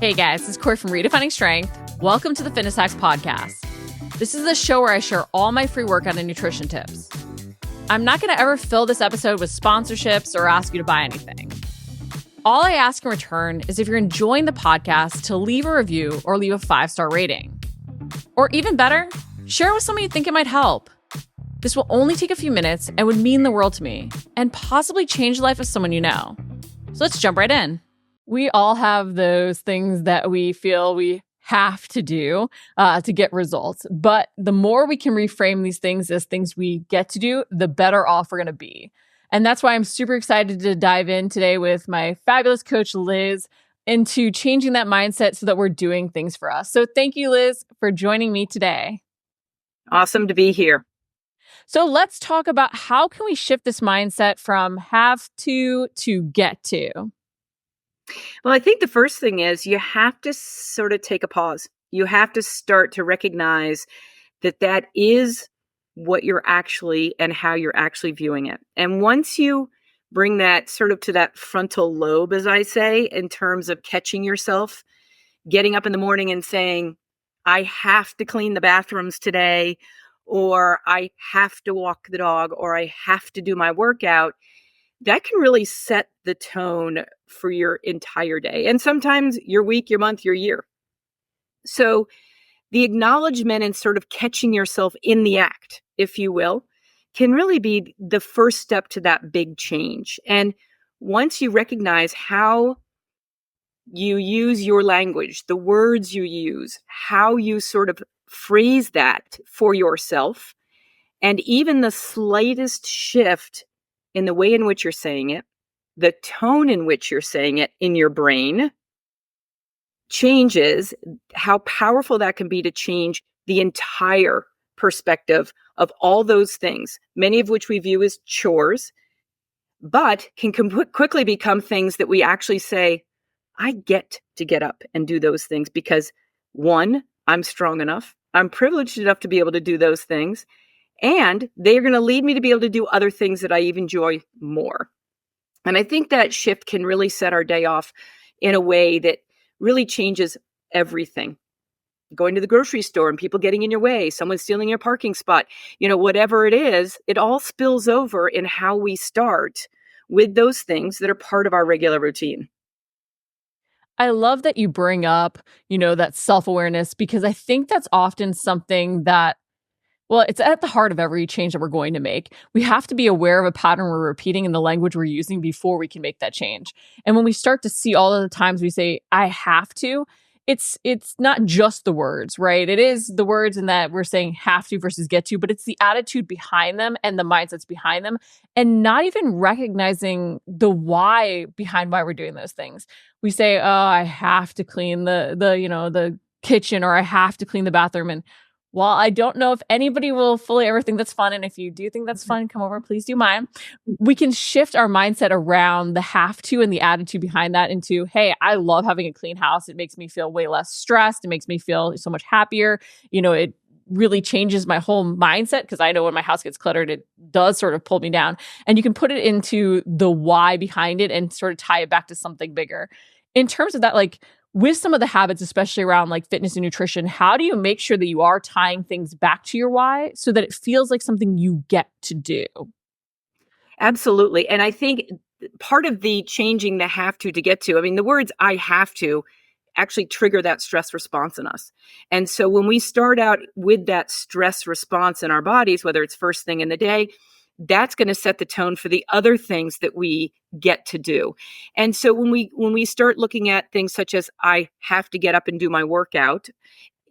Hey guys, this is Cori from Redefining Strength. Welcome to the Fitness Hacks Podcast. This is the show where I share all my free workout and nutrition tips. I'm not going to ever fill this episode with sponsorships or ask you to buy anything. All I ask in return is if you're enjoying the podcast to leave a review or leave a 5-star rating. Or even better, share it with someone you think it might help. This will only take a few minutes and would mean the world to me and possibly change the life of someone you know. So let's jump right in. We all have those things that we feel we have to do to get results. But the more we can reframe these things as things we get to do, the better off we're going to be. And that's why I'm super excited to dive in today with my fabulous coach, Liz, into changing that mindset so that we're doing things for us. So thank you, Liz, for joining me today. Awesome to be here. So let's talk about how can we shift this mindset from have to get to. Well, I think the first thing is you have to sort of take a pause. You have to start to recognize that that is what you're actually and how you're actually viewing it. And once you bring that sort of to that frontal lobe, as I say, in terms of catching yourself, getting up in the morning and saying, I have to clean the bathrooms today, or I have to walk the dog, or I have to do my workout, that can really set the tone for your entire day. And sometimes your week, your month, your year. So the acknowledgement and sort of catching yourself in the act, if you will, can really be the first step to that big change. And once you recognize how you use your language, the words you use, how you sort of phrase that for yourself, and even the slightest shift in the way in which you're saying it, the tone in which you're saying it in your brain changes how powerful that can be to change the entire perspective of all those things, many of which we view as chores, but can quickly become things that we actually say, I get to get up and do those things because, one, I'm strong enough, I'm privileged enough to be able to do those things, and they're going to lead me to be able to do other things that I even enjoy more. And I think that shift can really set our day off in a way that really changes everything. Going to the grocery store and people getting in your way, someone stealing your parking spot, whatever it is, it all spills over in how we start with those things that are part of our regular routine. I love that you bring up, that self-awareness, because I think that's often something that, well, it's at the heart of every change that we're going to make. We have to be aware of a pattern we're repeating in the language we're using before we can make that change. And when we start to see all of the times we say, I have to, it's not just the words, right? It is the words in that we're saying have to versus get to, but it's the attitude behind them and the mindsets behind them, and not even recognizing the why behind why we're doing those things. We say, oh, I have to clean the kitchen, or I have to clean the bathroom. And while I don't know if anybody will fully ever think that's fun, and if you do think that's fun, come over, please do mine. We can shift our mindset around the have to and the attitude behind that into, hey, I love having a clean house. It makes me feel way less stressed. It makes me feel so much happier. It really changes my whole mindset, because I know when my house gets cluttered, it does sort of pull me down. And you can put it into the why behind it and sort of tie it back to something bigger. In terms of that, with some of the habits, especially around fitness and nutrition, how do you make sure that you are tying things back to your why so that it feels like something you get to do? Absolutely. And I think part of the changing the have to get to, the words I have to actually trigger that stress response in us. And so when we start out with that stress response in our bodies, whether it's first thing in the day, that's going to set the tone for the other things that we get to do. And so when we start looking at things such as I have to get up and do my workout,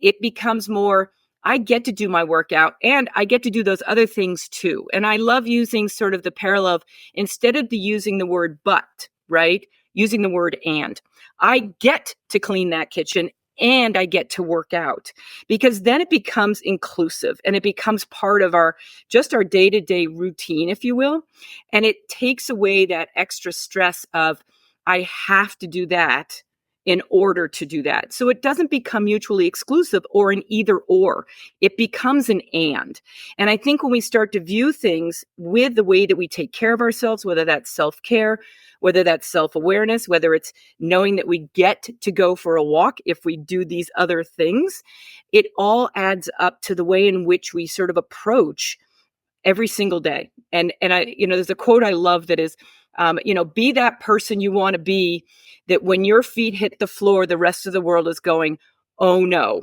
it becomes more, I get to do my workout and I get to do those other things too. And I love using sort of the parallel of, instead of using the word but, right? Using the word and. I get to clean that kitchen and I get to work out, because then it becomes inclusive and it becomes part of our day-to-day routine, if you will. And it takes away that extra stress of, I have to do that in order to do that. So it doesn't become mutually exclusive or an either or. It becomes an and. And I think when we start to view things with the way that we take care of ourselves, whether that's self-care, whether that's self-awareness, whether it's knowing that we get to go for a walk if we do these other things, it all adds up to the way in which we sort of approach every single day. And I, there's a quote I love that is, be that person you want to be, that when your feet hit the floor, the rest of the world is going, oh no.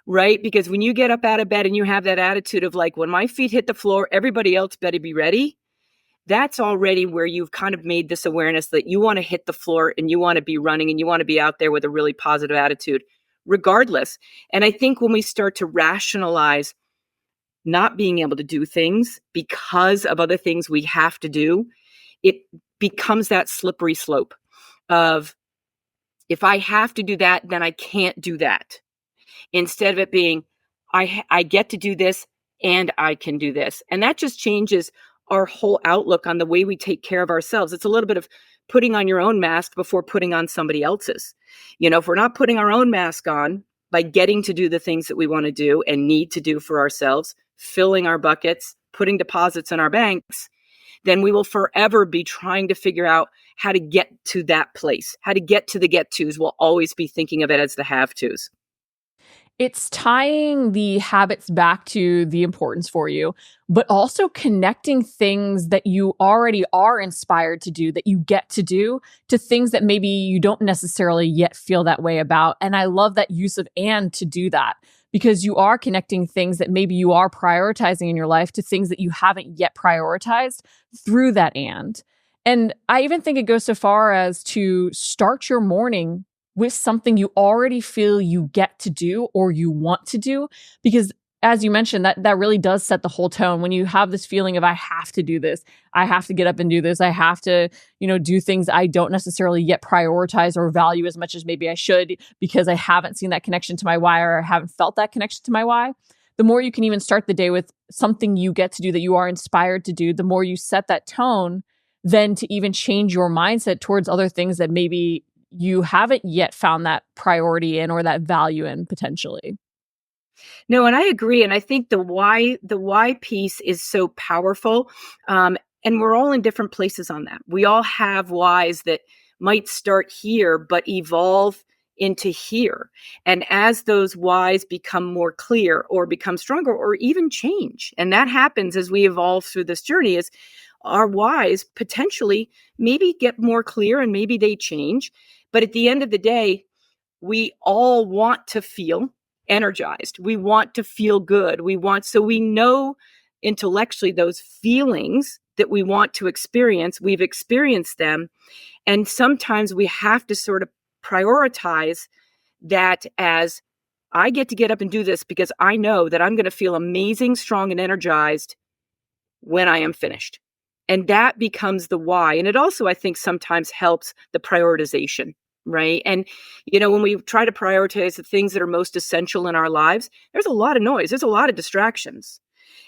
Right? Because when you get up out of bed and you have that attitude of like, when my feet hit the floor, everybody else better be ready. That's already where you've kind of made this awareness that you want to hit the floor and you want to be running and you want to be out there with a really positive attitude, regardless. And I think when we start to rationalize not being able to do things because of other things we have to do, it becomes that slippery slope of, if I have to do that, then I can't do that. Instead of it being, I get to do this and I can do this. And that just changes our whole outlook on the way we take care of ourselves. It's a little bit of putting on your own mask before putting on somebody else's. If we're not putting our own mask on by getting to do the things that we want to do and need to do for ourselves, filling our buckets, putting deposits in our banks, then we will forever be trying to figure out how to get to that place. How to get to the get-tos. We'll always be thinking of it as the have-tos. It's tying the habits back to the importance for you, but also connecting things that you already are inspired to do, that you get to do, to things that maybe you don't necessarily yet feel that way about. And I love that use of and to do that, because you are connecting things that maybe you are prioritizing in your life to things that you haven't yet prioritized through that and. And I even think it goes so far as to start your morning with something you already feel you get to do or you want to do. Because as you mentioned, that really does set the whole tone. When you have this feeling of, I have to do this, I have to get up and do this, I have to, do things I don't necessarily yet prioritize or value as much as maybe I should, because I haven't seen that connection to my why, or I haven't felt that connection to my why. The more you can even start the day with something you get to do that you are inspired to do, the more you set that tone, then to even change your mindset towards other things that maybe you haven't yet found that priority in or that value in potentially. No, and I agree. And I think the why piece is so powerful. And we're all in different places on that. We all have whys that might start here, but evolve into here. And as those whys become more clear or become stronger or even change, and that happens as we evolve through this journey, is our whys potentially maybe get more clear and maybe they change. But at the end of the day, we all want to feel energized. We want to feel good. So we know intellectually those feelings that we want to experience, we've experienced them. And sometimes we have to sort of prioritize that as, I get to get up and do this because I know that I'm going to feel amazing, strong, and energized when I am finished. And that becomes the why. And it also, I think, sometimes helps the prioritization, right? And, when we try to prioritize the things that are most essential in our lives, there's a lot of noise. There's a lot of distractions.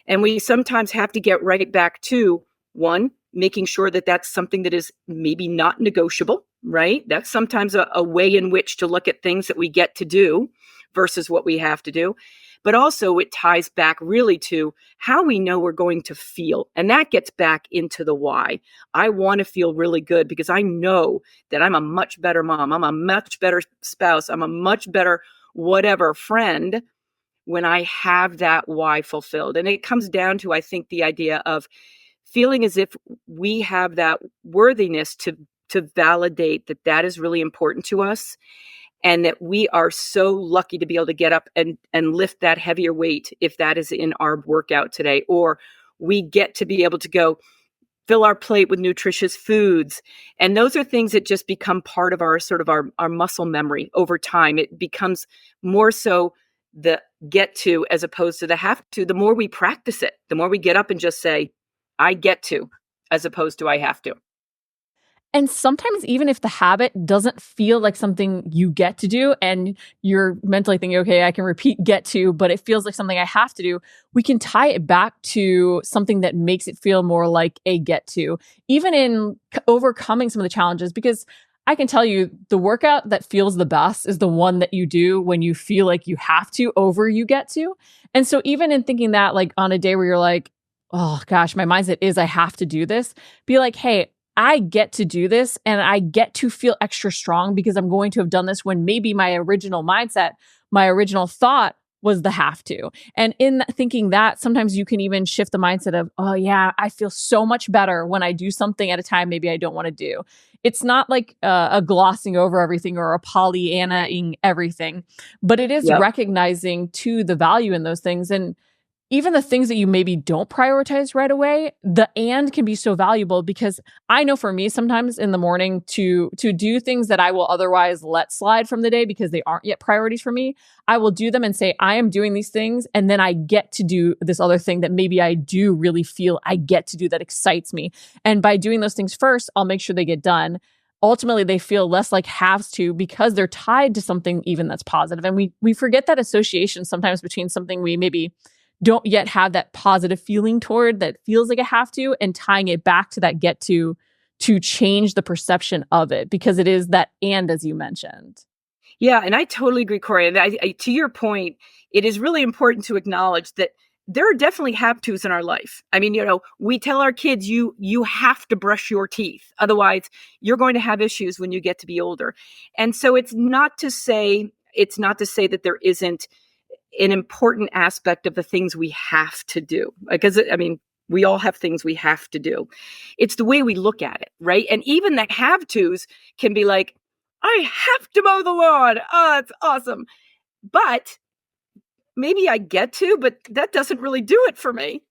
And we sometimes have to get right back to, one, making sure that that's something that is maybe not negotiable, right? That's sometimes a way in which to look at things that we get to do versus what we have to do. But also it ties back really to how we know we're going to feel. And that gets back into the why. I want to feel really good because I know that I'm a much better mom. I'm a much better spouse. I'm a much better whatever friend when I have that why fulfilled. And it comes down to, I think, the idea of feeling as if we have that worthiness to validate that that is really important to us. And that we are so lucky to be able to get up and lift that heavier weight if that is in our workout today. Or we get to be able to go fill our plate with nutritious foods. And those are things that just become part of our sort of our muscle memory over time. It becomes more so the get to as opposed to the have to. The more we practice it, the more we get up and just say, I get to, as opposed to I have to. And sometimes even if the habit doesn't feel like something you get to do and you're mentally thinking, okay, I can repeat get to, but it feels like something I have to do, we can tie it back to something that makes it feel more like a get to, even in overcoming some of the challenges. Because I can tell you the workout that feels the best is the one that you do when you feel like you have to over you get to. And so even in thinking that like on a day where you're like, oh gosh, my mindset is I have to do this, be like, hey, I get to do this and I get to feel extra strong because I'm going to have done this when maybe my original mindset, my original thought was the have to. And in thinking that, sometimes you can even shift the mindset of, oh yeah, I feel so much better when I do something at a time maybe I don't want to do. It's not like a glossing over everything or a Pollyanna-ing everything, but it is Yep. recognizing to the value in those things. And even the things that you maybe don't prioritize right away, the and can be so valuable because I know for me sometimes in the morning to do things that I will otherwise let slide from the day because they aren't yet priorities for me, I will do them and say I am doing these things and then I get to do this other thing that maybe I do really feel I get to do that excites me. And by doing those things first, I'll make sure they get done. Ultimately, they feel less like haves to because they're tied to something even that's positive. And we forget that association sometimes between something we maybe don't yet have that positive feeling toward that feels like a have to and tying it back to that get to change the perception of it because it is that and as you mentioned. Yeah, and I totally agree, Corey. And to your point, it is really important to acknowledge that there are definitely have tos in our life. I mean, we tell our kids you have to brush your teeth, otherwise you're going to have issues when you get to be older. And so it's not to say that there isn't an important aspect of the things we have to do, because I mean, we all have things we have to do. It's the way we look at it, right? And even the have tos can be like, I have to mow the lawn. Oh, it's awesome. But maybe I get to, but that doesn't really do it for me,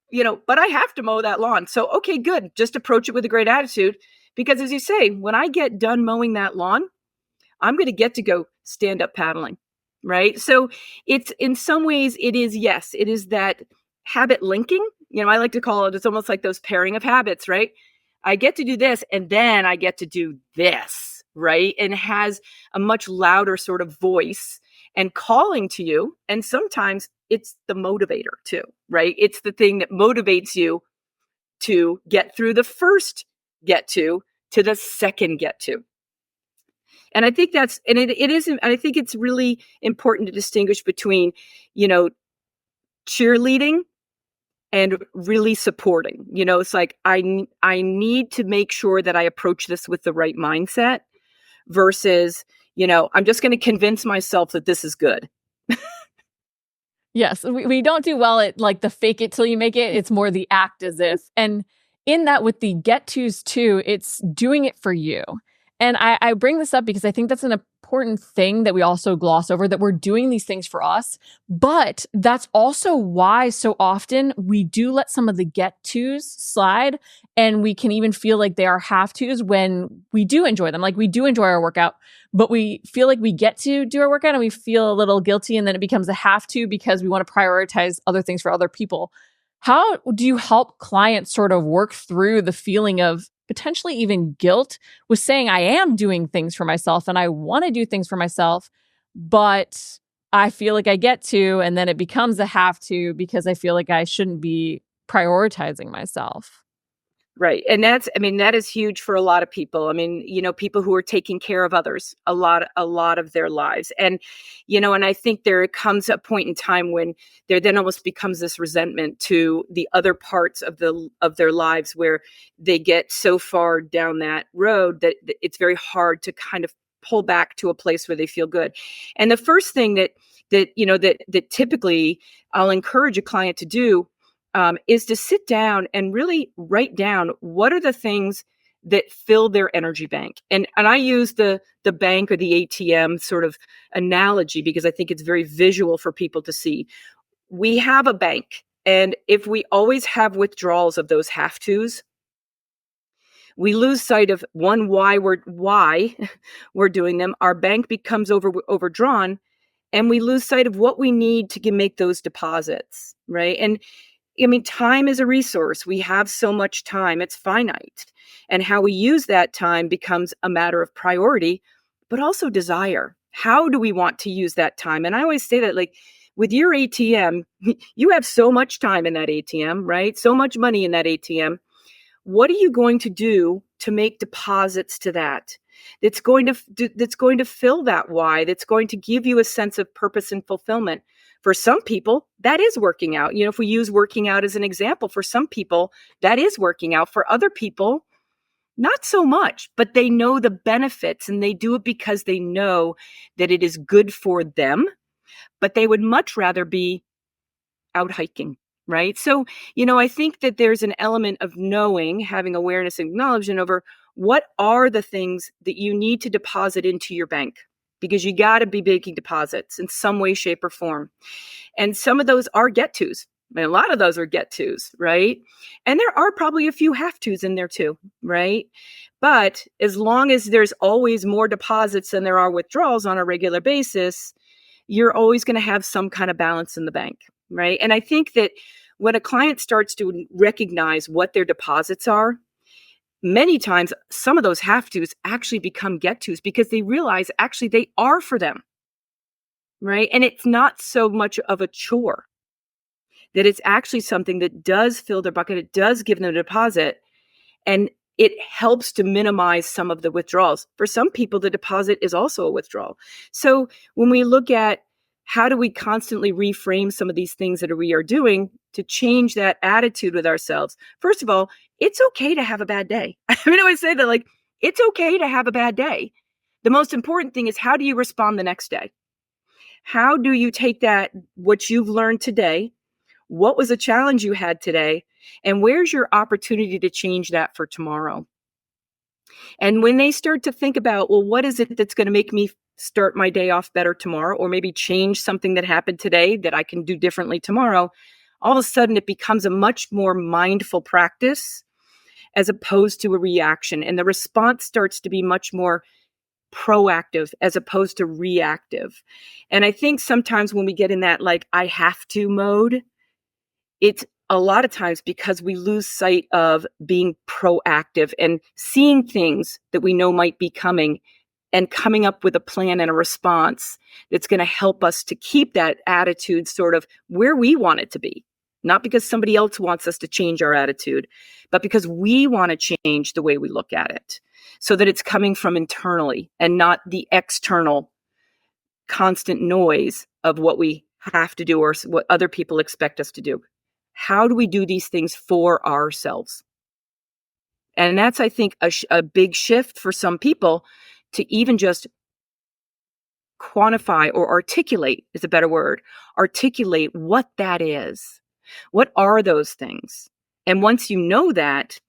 but I have to mow that lawn. So, okay, good. Just approach it with a great attitude. Because as you say, when I get done mowing that lawn, I'm going to get to go stand up paddling. Right. So it's in some ways it is, yes, it is that habit linking. I like to call it, it's almost like those pairing of habits, right? I get to do this and then I get to do this, right? And it has a much louder sort of voice and calling to you. And sometimes it's the motivator too, right? It's the thing that motivates you to get through the first get to the second get to. And I think it isn't, and I think it's really important to distinguish between, cheerleading and really supporting. It's like, I need to make sure that I approach this with the right mindset versus, I'm just going to convince myself that this is good. Yes, we don't do well at like the fake it till you make it. It's more the act as if. And in that, with the get tos too, it's doing it for you. And I bring this up because I think that's an important thing that we also gloss over, that we're doing these things for us. But that's also why so often we do let some of the get tos slide. And we can even feel like they are have tos when we do enjoy them. Like we do enjoy our workout, but we feel like we get to do our workout and we feel a little guilty. And then it becomes a have to because we want to prioritize other things for other people. How do you help clients sort of work through the feeling of potentially even guilt with saying I am doing things for myself and I want to do things for myself, but I feel like I get to, and then it becomes a have to because I feel like I shouldn't be prioritizing myself? Right. And that is huge for a lot of people. I mean, people who are taking care of others a lot of their lives. And, and I think there comes a point in time when there then almost becomes this resentment to the other parts of their lives where they get so far down that road that it's very hard to kind of pull back to a place where they feel good. And the first thing that typically I'll encourage a client to do is to sit down and really write down what are the things that fill their energy bank. And I use the bank or the ATM sort of analogy because I think it's very visual for people to see. We have a bank, and if we always have withdrawals of those have tos, we lose sight of why we're doing them. Our bank becomes overdrawn, and we lose sight of what we need to make those deposits, right? And I mean, time is a resource. We have so much time. It's finite. And how we use that time becomes a matter of priority, but also desire. How do we want to use that time? And I always say that, like, with your ATM, you have so much time in that ATM, right? So much money in that ATM. What are you going to do to make deposits to that? that's going to fill that why, that's going to give you a sense of purpose and fulfillment. For some people, that is working out. If we use working out as an example, for some people, that is working out. For other people, not so much, but they know the benefits and they do it because they know that it is good for them, but they would much rather be out hiking, right? So, I think that there's an element of knowing, having awareness and acknowledgement over what are the things that you need to deposit into your bank, because you got to be making deposits in some way, shape, or form. And some of those are get tos. I mean, a lot of those are get tos, right? And there are probably a few have tos in there too, right? But as long as there's always more deposits than there are withdrawals on a regular basis, you're always going to have some kind of balance in the bank, right? And I think that when a client starts to recognize what their deposits are, many times some of those have tos actually become get tos because they realize actually they are for them, right? And it's not so much of a chore, that it's actually something that does fill their bucket. It does give them a deposit, and it helps to minimize some of the withdrawals. For some people, the deposit is also a withdrawal. So when we look at how do we constantly reframe some of these things that we are doing to change that attitude with ourselves? First of all, it's okay to have a bad day. I always say that, like, it's okay to have a bad day. The most important thing is, how do you respond the next day? How do you take that, what you've learned today, what was a challenge you had today, and where's your opportunity to change that for tomorrow? And when they start to think about, well, what is it that's going to make me start my day off better tomorrow, or maybe change something that happened today that I can do differently tomorrow, all of a sudden it becomes a much more mindful practice as opposed to a reaction. And the response starts to be much more proactive as opposed to reactive. And I think sometimes when we get in that, like, I have to mode, it's a lot of times because we lose sight of being proactive and seeing things that we know might be coming and coming up with a plan and a response that's going to help us to keep that attitude sort of where we want it to be. Not because somebody else wants us to change our attitude, but because we want to change the way we look at it, so that it's coming from internally and not the external constant noise of what we have to do or what other people expect us to do. How do we do these things for ourselves? And that's, I think, a big shift for some people, to even just quantify or articulate is a better word, articulate what that is. What are those things? And once you know that,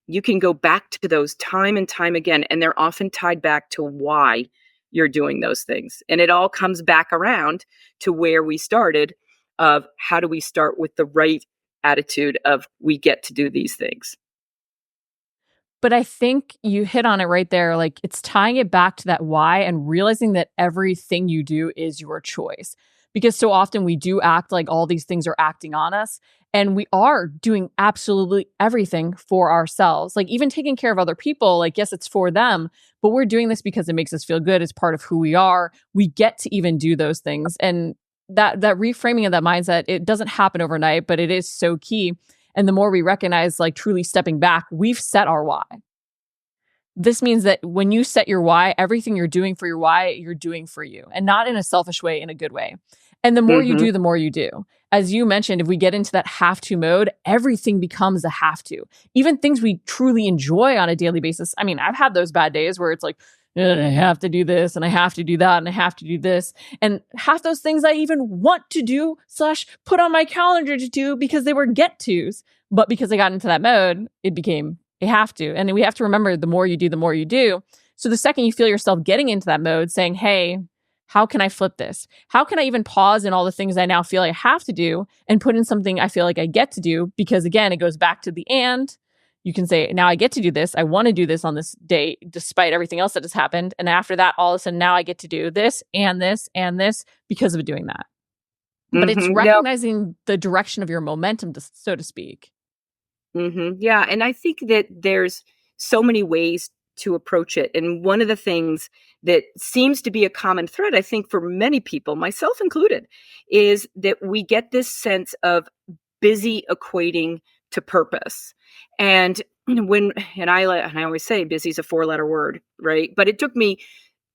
you can go back to those time and time again, and they're often tied back to why you're doing those things. And it all comes back around to where we started, of how do we start with the right attitude of we get to do these things. But I think you hit on it right there. Like, it's tying it back to that why and realizing that everything you do is your choice. Because so often we do act like all these things are acting on us, and we are doing absolutely everything for ourselves. Like, even taking care of other people, like, yes, it's for them, but we're doing this because it makes us feel good. It's part of who we are. We get to even do those things. And that reframing of that mindset, it doesn't happen overnight, but it is so key. And the more we recognize, like, truly stepping back, we've set our why. This means that when you set your why, everything you're doing for your why, you're doing for you, and not in a selfish way, in a good way. And the more you Mm-hmm. do, the more you do. As you mentioned, if we get into that have to mode, everything becomes a have to. Even things we truly enjoy on a daily basis. I mean, I've had those bad days where it's like, "Ugh, I have to do this and I have to do that and I have to do this." And half those things I even want to do / put on my calendar to do because they were get tos. But because I got into that mode, it became a have to. And we have to remember, the more you do, the more you do. So the second you feel yourself getting into that mode, saying, hey, how can I flip this? How can I even pause in all the things I now feel I have to do and put in something I feel like I get to do? Because again, it goes back to the and. You can say, now I get to do this. I want to do this on this day, despite everything else that has happened. And after that, all of a sudden, now I get to do this and this and this because of doing that. But it's Mm-hmm. No. recognizing the direction of your momentum, so to speak. Mm-hmm. Yeah. And I think that there's so many ways to approach it. And one of the things that seems to be a common thread, I think, for many people, myself included, is that we get this sense of busy equating to purpose. And I always say busy is a 4-letter word, right? But it took me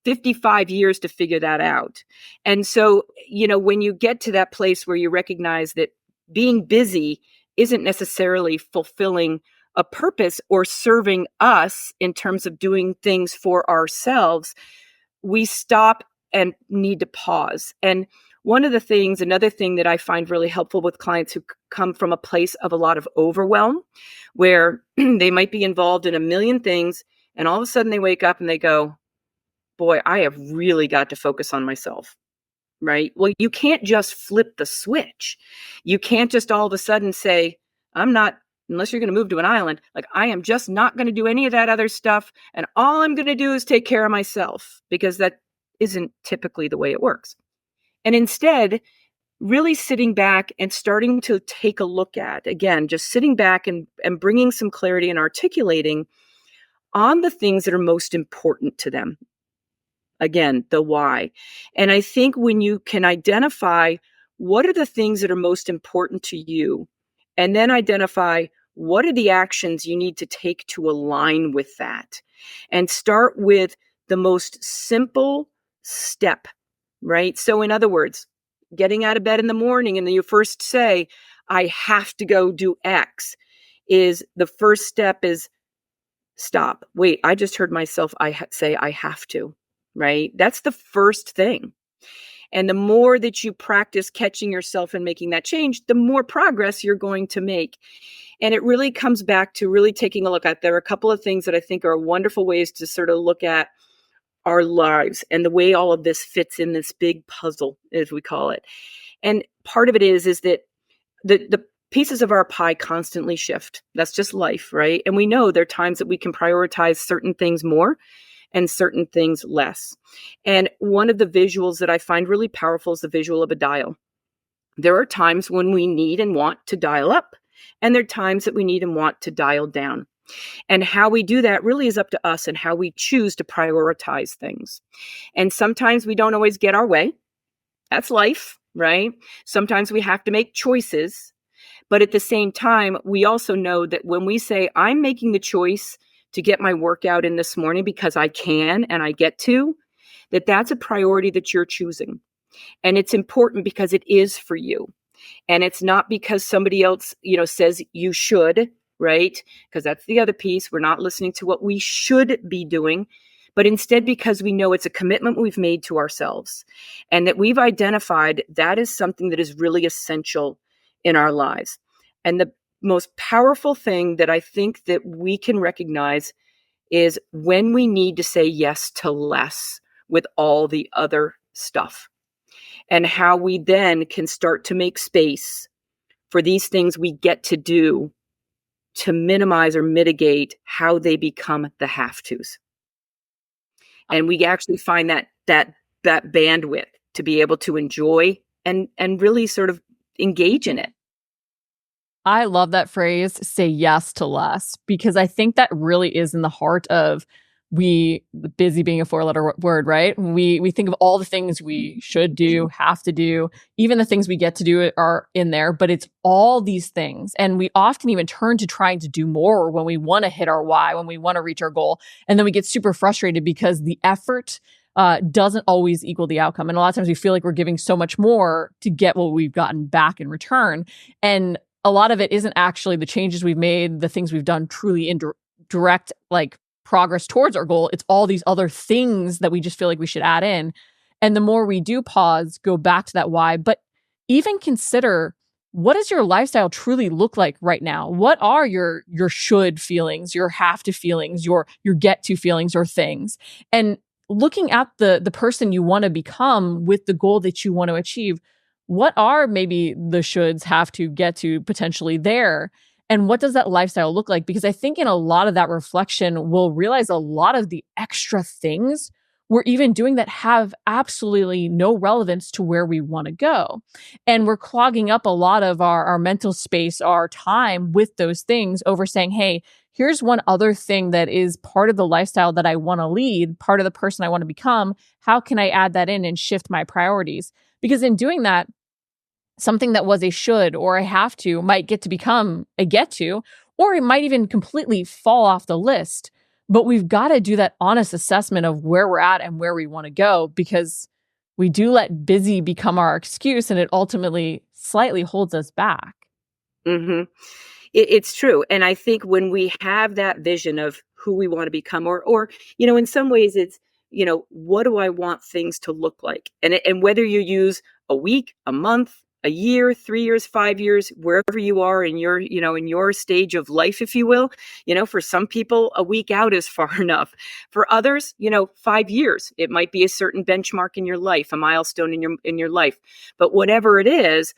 55 years to figure that out. And so, when you get to that place where you recognize that being busy isn't necessarily fulfilling a purpose or serving us in terms of doing things for ourselves, we stop and need to pause. And another thing that I find really helpful with clients who come from a place of a lot of overwhelm, where they might be involved in a million things, and all of a sudden they wake up and they go, boy, I have really got to focus on myself, right? Well, you can't just flip the switch. You can't just all of a sudden say, unless you're going to move to an island, like, I am just not going to do any of that other stuff. And all I'm going to do is take care of myself, because that isn't typically the way it works. And instead, really sitting back and starting to take a look at, again, just sitting back and bringing some clarity and articulating on the things that are most important to them. Again, the why. And I think when you can identify what are the things that are most important to you, and then identify what are the actions you need to take to align with that, and start with the most simple step, right? So in other words, getting out of bed in the morning and then you first say, I have to go do X, is the first step is stop. Wait, I just heard myself say I have to, right? That's the first thing. And the more that you practice catching yourself and making that change, the more progress you're going to make. And it really comes back to really taking a look at, there are a couple of things that I think are wonderful ways to sort of look at our lives and the way all of this fits in this big puzzle, as we call it. And part of it is that the pieces of our pie constantly shift. That's just life, right? And we know there are times that we can prioritize certain things more and certain things less. And one of the visuals that I find really powerful is the visual of a dial. There are times when we need and want to dial up, and there are times that we need and want to dial down. And how we do that really is up to us and how we choose to prioritize things. And sometimes we don't always get our way. That's life, right? Sometimes we have to make choices. But at the same time, we also know that when we say, I'm making the choice to get my workout in this morning because I can and I get to, that's a priority that you're choosing. And it's important because it is for you. And it's not because somebody else, says you should, right? Because that's the other piece. We're not listening to what we should be doing, but instead because we know it's a commitment we've made to ourselves, and that we've identified that is something that is really essential in our lives. And the most powerful thing that I think that we can recognize is when we need to say yes to less with all the other stuff, and how we then can start to make space for these things we get to do to minimize or mitigate how they become the have-tos. And we actually find that bandwidth to be able to enjoy and really sort of engage in it. I love that phrase, say yes to less, because I think that really is in the heart of busy being a 4-letter word, right? We think of all the things we should do, have to do, even the things we get to do are in there, but it's all these things. And we often even turn to trying to do more when we want to hit our why, when we want to reach our goal. And then we get super frustrated because the effort doesn't always equal the outcome. And a lot of times we feel like we're giving so much more to get what we've gotten back in return. And a lot of it isn't actually the changes we've made, the things we've done truly in direct, like, progress towards our goal. It's all these other things that we just feel like we should add in. And the more we do pause, go back to that why, but even consider, what does your lifestyle truly look like right now? What are your should feelings, your have to feelings, your get to feelings or things? And looking at the person you want to become with the goal that you want to achieve, what are maybe the shoulds, have to, get to potentially there? And what does that lifestyle look like? Because I think in a lot of that reflection, we'll realize a lot of the extra things we're even doing that have absolutely no relevance to where we want to go. And we're clogging up a lot of our mental space, our time with those things over saying, hey, here's one other thing that is part of the lifestyle that I want to lead, part of the person I want to become. How can I add that in and shift my priorities? Because in doing that, Something that was a should or a have to might get to become a get to, or it might even completely fall off the list. But we've got to do that honest assessment of where we're at and where we want to go, because we do let busy become our excuse, and it ultimately slightly holds us back. Mhm. It's true, and I think when we have that vision of who we wanna become, or, in some ways it's, what do I want things to look like? And whether you use a week, a month, a year, 3 years, 5 years, wherever you are in your, in your stage of life, if you will, for some people, a week out is far enough. For others, 5 years. It might be a certain benchmark in your life, a milestone in your life. But whatever it is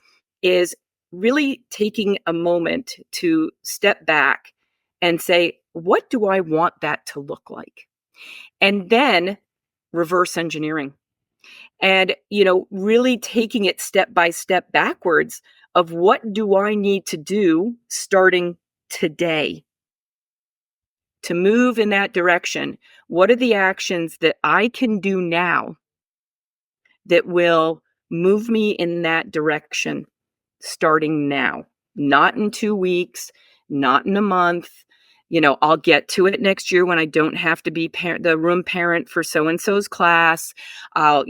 really taking a moment to step back and say, what do I want that to look like? And then reverse engineering and, really taking it step by step backwards of what do I need to do starting today to move in that direction? What are the actions that I can do now that will move me in that direction starting now? Not in 2 weeks, not in a month. I'll get to it next year when I don't have to be the room parent for so and so's class. And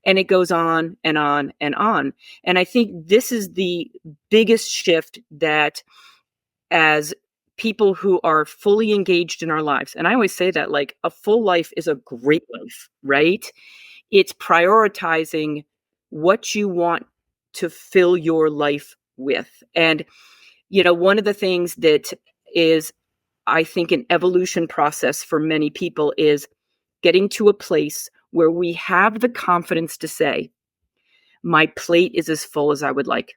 it goes on and on and on. And I think this is the biggest shift that, as people who are fully engaged in our lives, and I always say that, like, a full life is a great life, right? It's prioritizing what you want to fill your life with. And, one of the things that is, I think, an evolution process for many people is getting to a place where we have the confidence to say, my plate is as full as I would like.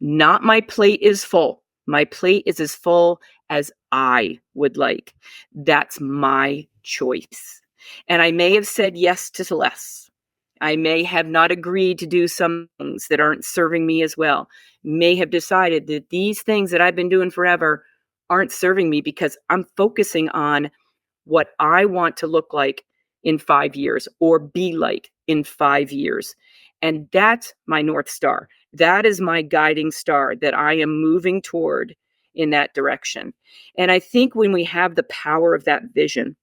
Not my plate is full. My plate is as full as I would like. That's my choice. And I may have said yes to less. I may have not agreed to do some things that aren't serving me as well. May have decided that these things that I've been doing forever aren't serving me because I'm focusing on what I want to look like in 5 years or be like in 5 years. And that's my North Star. That is my guiding star that I am moving toward in that direction. And I think when we have the power of that vision,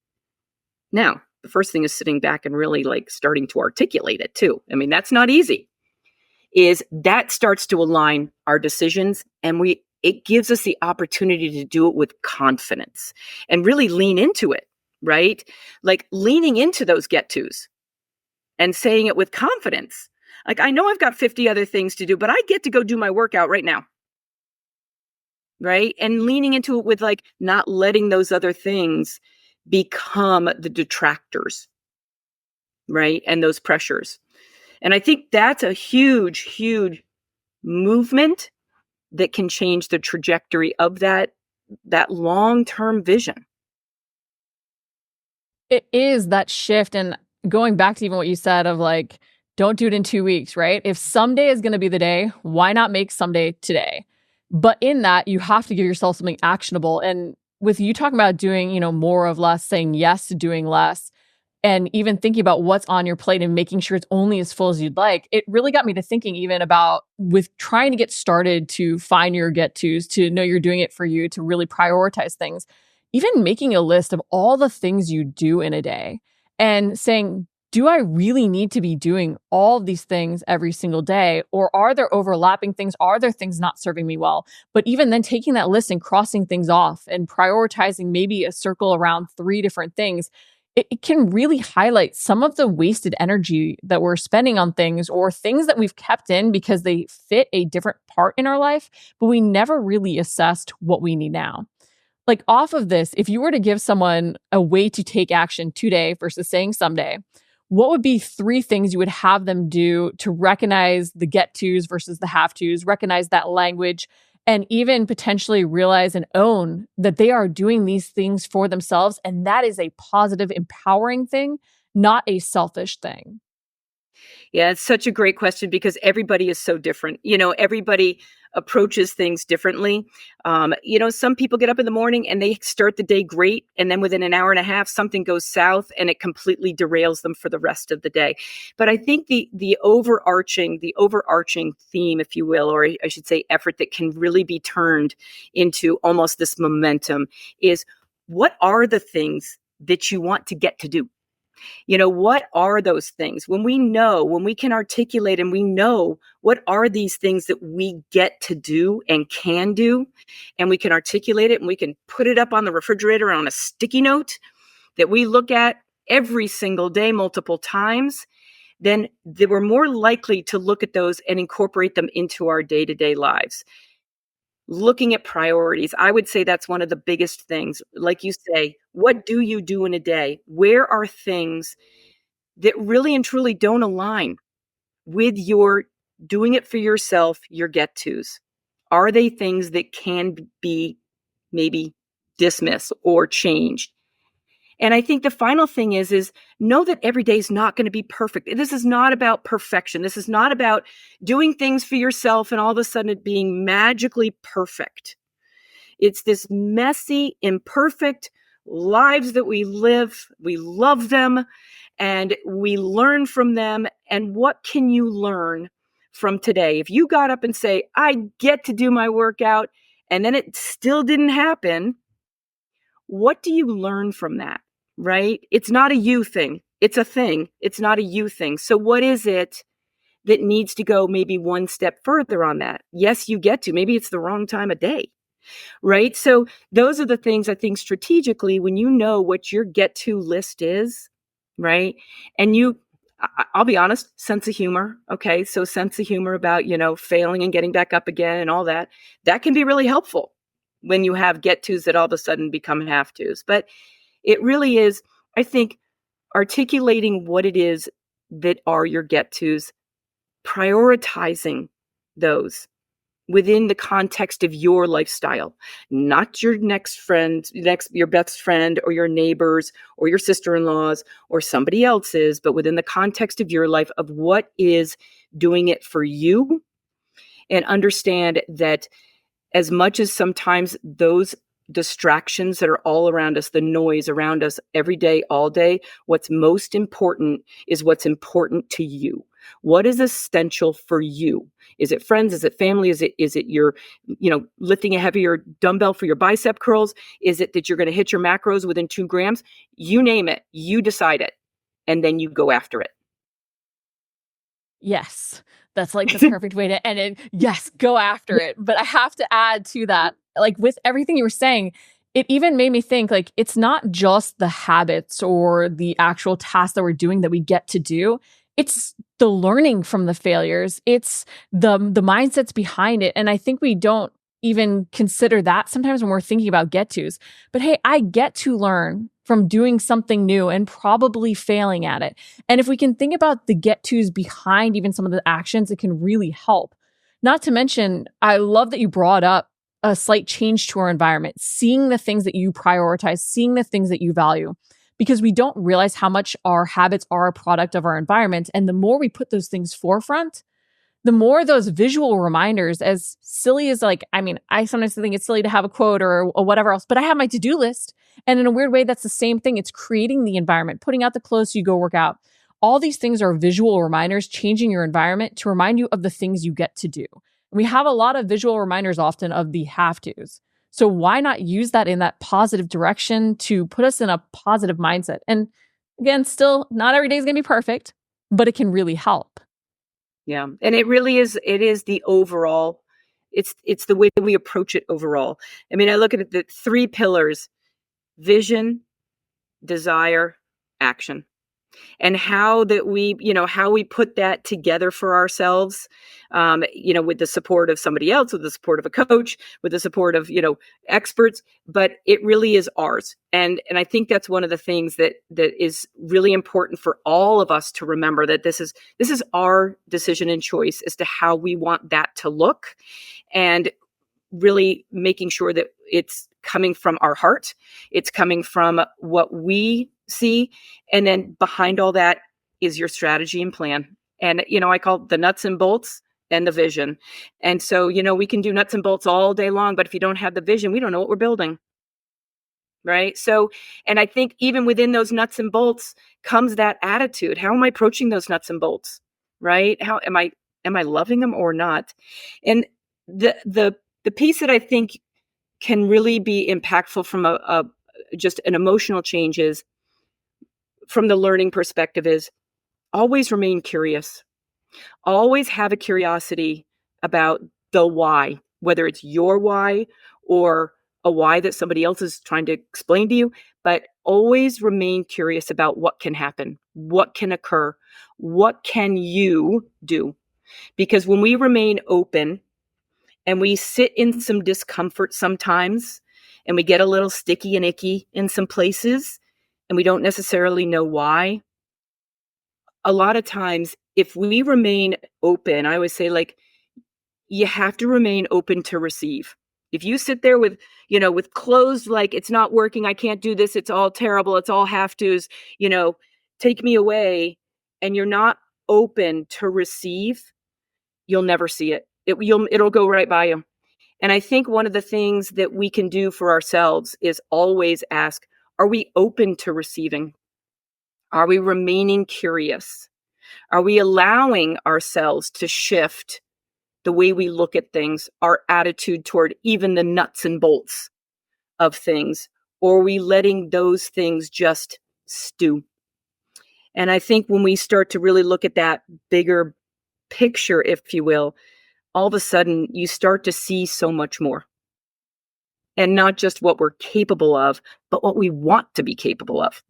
now, the first thing is sitting back and really like starting to articulate it too. I mean, that's not easy. Is that starts to align our decisions, and it gives us the opportunity to do it with confidence and really lean into it, right? Like leaning into those get tos and saying it with confidence. Like, I know I've got 50 other things to do, but I get to go do my workout right now. Right? And leaning into it with like not letting those other things become the detractors, right? And those pressures. And I think that's a huge, huge movement that can change the trajectory of that long-term vision. It is that shift. And going back to even what you said of like, don't do it in 2 weeks, right? If someday is going to be the day, why not make someday today? But in that, you have to give yourself something actionable. And with you talking about doing, more of less, saying yes to doing less, and even thinking about what's on your plate and making sure it's only as full as you'd like, it really got me to thinking even about with trying to get started to find your get tos, to know you're doing it for you, to really prioritize things, even making a list of all the things you do in a day and saying, do I really need to be doing all of these things every single day? Or are there overlapping things? Are there things not serving me well? But even then, taking that list and crossing things off and prioritizing maybe a circle around 3 different things, it can really highlight some of the wasted energy that we're spending on things or things that we've kept in because they fit a different part in our life, but we never really assessed what we need now. Like, off of this, if you were to give someone a way to take action today versus saying someday, what would be 3 things you would have them do to recognize the get tos versus the have tos, recognize that language, and even potentially realize and own that they are doing these things for themselves? And that is a positive, empowering thing, not a selfish thing. Yeah, it's such a great question because everybody is so different. Everybody approaches things differently. Some people get up in the morning and they start the day great, and then within an hour and a half, something goes south and it completely derails them for the rest of the day. But I think the overarching theme, if you will, or I should say effort that can really be turned into almost this momentum is, what are the things that you want to get to do? What are those things? When we can articulate and we know what are these things that we get to do and can do, and we can articulate it and we can put it up on the refrigerator on a sticky note that we look at every single day, multiple times, then we're more likely to look at those and incorporate them into our day-to-day lives. Looking at priorities, I would say that's one of the biggest things. Like you say, what do you do in a day? Where are things that really and truly don't align with your doing it for yourself, your get tos? Are they things that can be maybe dismissed or changed? And I think the final thing is know that every day is not going to be perfect. This is not about perfection. This is not about doing things for yourself and all of a sudden it being magically perfect. It's this messy, imperfect lives that we live. We love them and we learn from them. And what can you learn from today? If you got up and say, I get to do my workout, and then it still didn't happen, what do you learn from that? Right? It's not a you thing. It's a thing. It's not a you thing. So what is it that needs to go maybe one step further on that? Yes, you get to. Maybe it's the wrong time of day. Right? So those are the things I think strategically, when you know what your get to list is, right? And I'll be honest, sense of humor. Okay. So sense of humor about, failing and getting back up again and all that, that can be really helpful when you have get tos that all of a sudden become have tos. But it really is, I think, articulating what it is that are your get tos, prioritizing those within the context of your lifestyle, not your your best friend or your neighbors or your sister-in-laws or somebody else's, but within the context of your life, of what is doing it for you. And understand that as much as sometimes those distractions that are all around us, the noise around us every day, all day, what's most important is what's important to you. What is essential for you? Is it friends? Is it family? Is it your, lifting a heavier dumbbell for your bicep curls? Is it that you're going to hit your macros within 2 grams? You name it, you decide it, and then you go after it. Yes. That's like the perfect way to end it. Yes, go after it. But I have to add to that, like with everything you were saying, it even made me think like it's not just the habits or the actual tasks that we're doing that we get to do. It's the learning from the failures. It's the mindsets behind it. And I think we don't even consider that sometimes when we're thinking about get tos. But hey, I get to learn from doing something new and probably failing at it. And if we can think about the get tos behind even some of the actions, it can really help. Not to mention, I love that you brought up a slight change to our environment, seeing the things that you prioritize, seeing the things that you value, because we don't realize how much our habits are a product of our environment. And the more we put those things forefront, the more those visual reminders, as silly as I sometimes think it's silly to have a quote or whatever else, but I have my to-do list. And in a weird way, that's the same thing. It's creating the environment, putting out the clothes so you go work out. All these things are visual reminders, changing your environment to remind you of the things you get to do. And we have a lot of visual reminders often of the have tos. So why not use that in that positive direction to put us in a positive mindset? And again, still not every day is going to be perfect, but it can really help. Yeah. And it really is, it is the overall, it's the way that we approach it overall. I mean, I look at the 3 pillars: vision, desire, action. And how that how we put that together for ourselves, with the support of somebody else, with the support of a coach, with the support of, experts, but it really is ours. And I think that's one of the things that is really important for all of us to remember, that this is our decision and choice as to how we want that to look, and really making sure that it's coming from our heart. It's coming from what we see. And then behind all that is your strategy and plan. And, I call it the nuts and bolts and the vision. And so, we can do nuts and bolts all day long, but if you don't have the vision, we don't know what we're building. Right. So, and I think even within those nuts and bolts comes that attitude. How am I approaching those nuts and bolts? Right. How am I loving them or not? And the piece that I think can really be impactful from a just an emotional change is, from the learning perspective, is always remain curious. Always have a curiosity about the why, whether it's your why or a why that somebody else is trying to explain to you, but always remain curious about what can happen, what can occur, what can you do? Because when we remain open and we sit in some discomfort sometimes, and we get a little sticky and icky in some places, and we don't necessarily know why, a lot of times, if we remain open, I always say, like, you have to remain open to receive. If you sit there with closed, like, it's not working, I can't do this, it's all terrible, it's all have to's, take me away, and you're not open to receive, you'll never see it. It'll go right by you. And I think one of the things that we can do for ourselves is always ask, are we open to receiving? Are we remaining curious? Are we allowing ourselves to shift the way we look at things, our attitude toward even the nuts and bolts of things? Or are we letting those things just stew? And I think when we start to really look at that bigger picture, if you will, all of a sudden you start to see so much more. And not just what we're capable of, but what we want to be capable of.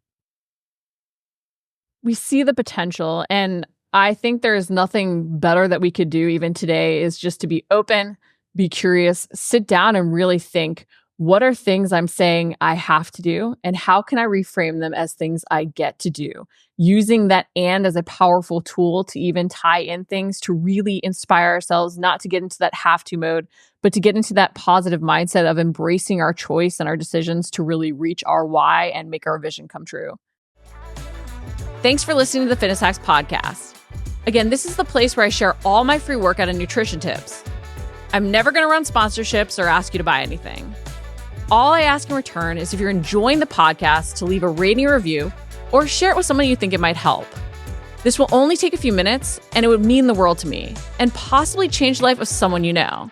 We see the potential, and I think there's nothing better that we could do even today is just to be open, be curious, sit down and really think, what are things I'm saying I have to do, and how can I reframe them as things I get to do? Using that "and" as a powerful tool to even tie in things to really inspire ourselves, not to get into that have to mode, but to get into that positive mindset of embracing our choice and our decisions to really reach our why and make our vision come true. Thanks for listening to the Fitness Hacks podcast. Again, this is the place where I share all my free workout and nutrition tips. I'm never going to run sponsorships or ask you to buy anything. All I ask in return is, if you're enjoying the podcast, to leave a rating or review or share it with someone you think it might help. This will only take a few minutes, and it would mean the world to me and possibly change the life of someone you know.